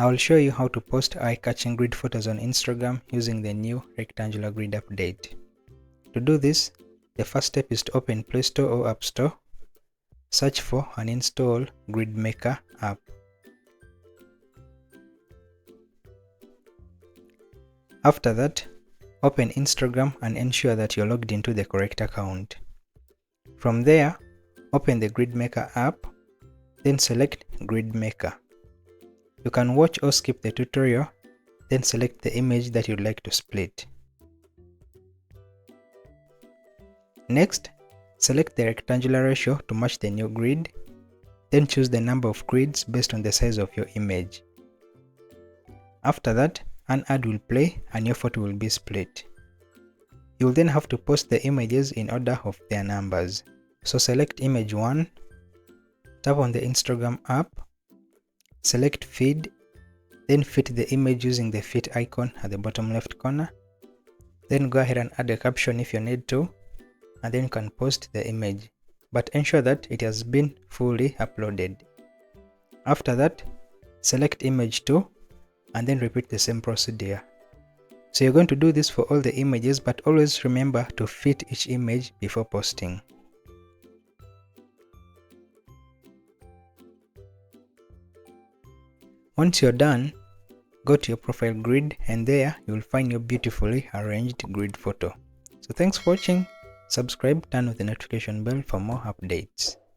I will show you how to post eye-catching grid photos on Instagram using the new rectangular grid update. To do this, the first step is to open Play Store or App Store, search for and install Grid Maker app. After that, open Instagram and ensure that you're logged into the correct account. From there, open the Grid Maker app, then select Grid Maker. You can watch or skip the tutorial, then select the image that you'd like to split. Next, select the rectangular ratio to match the new grid, then choose the number of grids based on the size of your image. After that, an ad will play and your photo will be split. You will then have to post the images in order of their numbers. So select image 1, tap on the Instagram app, select feed, then fit the image using the fit icon at the bottom left corner. Then go ahead and add a caption if you need to, and then you can post the image, but ensure that it has been fully uploaded. After that, select image 2 and then repeat the same procedure. So you're going to do this for all the images, but always remember to fit each image before posting. Once you're done, go to your profile grid and there you will find your beautifully arranged grid photo. So thanks for watching. Subscribe, turn on the notification bell for more updates.